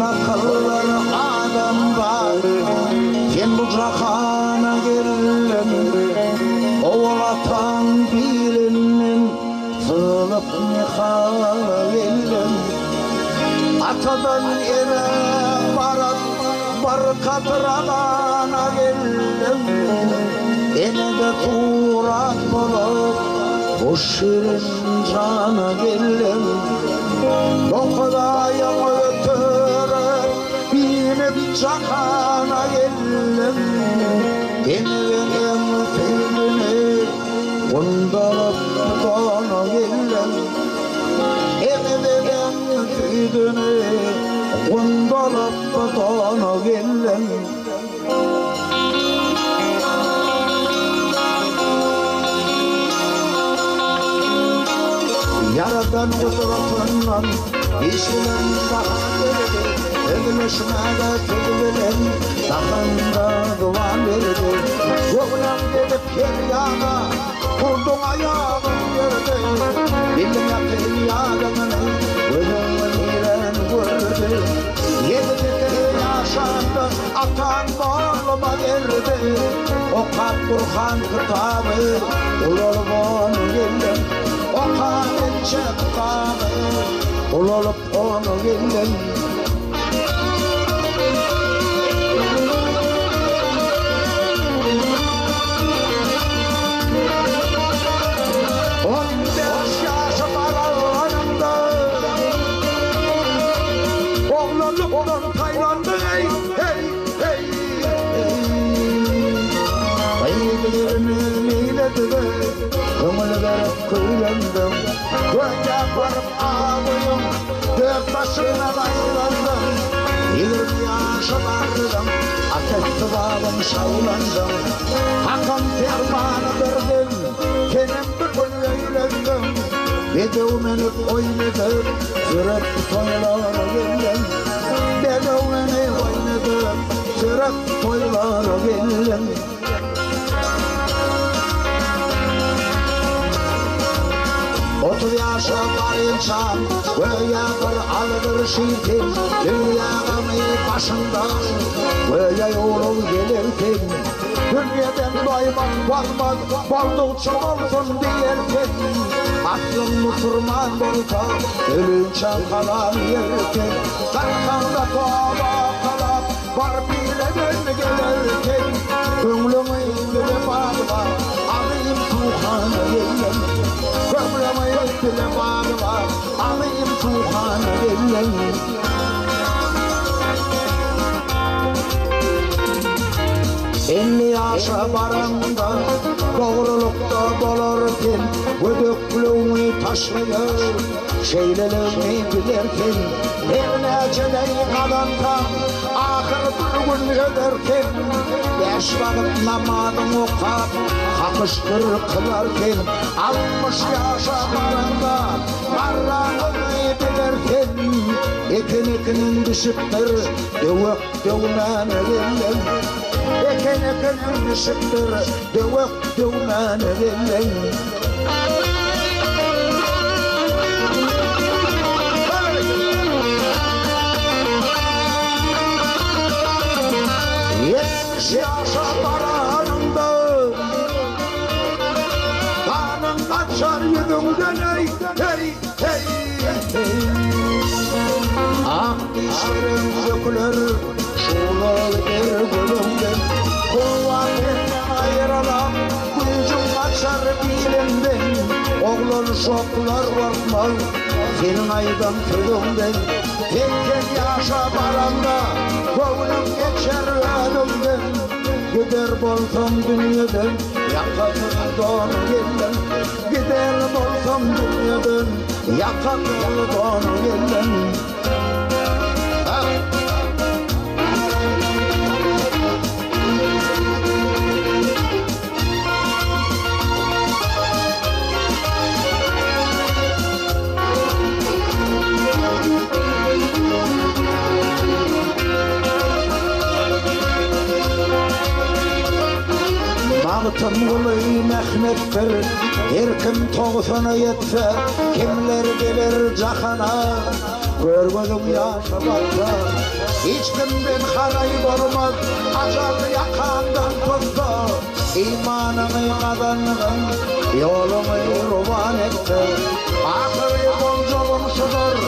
akıllar adam var. Sen bu cahana gelin, oğlatan bilinin, sığılıp nihalin. Atadan ere barat, var katırana gelin. Ene de tuğrak bulup, bu şirin cana gelin. Dokudayım ötürüp, binip cahana gelin. Benim filmini kundalıp dona gelin. Benim filmini kundalıp dona gelin. Yaradan kudratından işilen daha verdi. Ölüşmede tüdülen takında duvan verdi. Oğlan dedip gel yana, kurdun ayağın gördü. Bildim ya feryadını, ölümün iren gördü. Yedikte yaşandı, atan bağlıma geldi. O Kur'an kitabı, ulul onu geldim. O kainçe kitabı, ululup onu geldim. Oğlanlıktan Tayland'ı hey hey hey hey. Bayılırımın eyledi de kımıl verip kıylandım. Önce varıp ağlayım, dört başına baylandım. 20 yaşı vardım, ateşli bağım şavlandım. Hakkım fermanı verdim, kendim bir gün eğlendim. Bedevmenip oynadım, sürüp toylara geldim. Bedevmenip oynadım, sürüp toylara geldim. Otuz yaşa var insan, göğe bir alır şirkin. Dünyamı başından, göğe yolu gelirken. Dünyadan doymak varmaz, baldukça olsun diyerken. Aklım Müslüman olsa, ölünce kalan yerken. Kalkanda doğala kalap, var bile dön gelirken. Gönlümü indire bağla, alayım tuğhanı gelin. Gönlümü indire bağla, alayım tuğhanı gelin. Elli yaşa varanda, doğrulukta dolarken, ödüklüğümü taşlıyor, şeylerimi bilirken, evleneceğim kadanta, ahır bir gün öderken, 5 vakit namazını okap, kakıştır kılarken, 60 yaşa varanda, varlığını bilirken, ekinin düşüktür, dövük dövmen elimden. Ekinin düşüktür, dövük dövmen elimden. Yaşa baranında, kanın kaçar yüzümden hey hey hey hey. Ak dişlerim dökülür, şular bir bölümden. Kuvvetimden ayrılan, gücüm kaçar dilimden. Oğlan şoklar bakmaz, senin aydan külümden. Tekken yaşa baranda, gönlüm geçer önümden. Gider bolsam dünyadan, yakasından geldim. Gider bolsam dünyadan, yakasından geldim. Bağıtın ulu mehmettir, her kim toğsana yetse, kimler gelir cahana. Görmedim yaşamakta hiç kimden harayı olmaz. Acal yakandan tuttu imanını kazandım, yolumu ruvan etti. Ahırı yolculuğum şudur,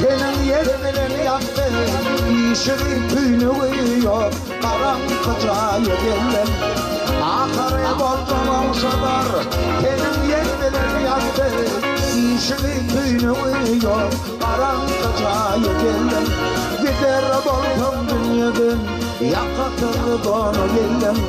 senin yerlerini yaktı. İşini tüynü yok, karanlıkça yönelim. Ahırı yolculuğum şudur, senin yerlerini yaktı. İşini tüynü yok, karanlıkça yönelim. Gider boltum dünyadan, yakatır bana geldim.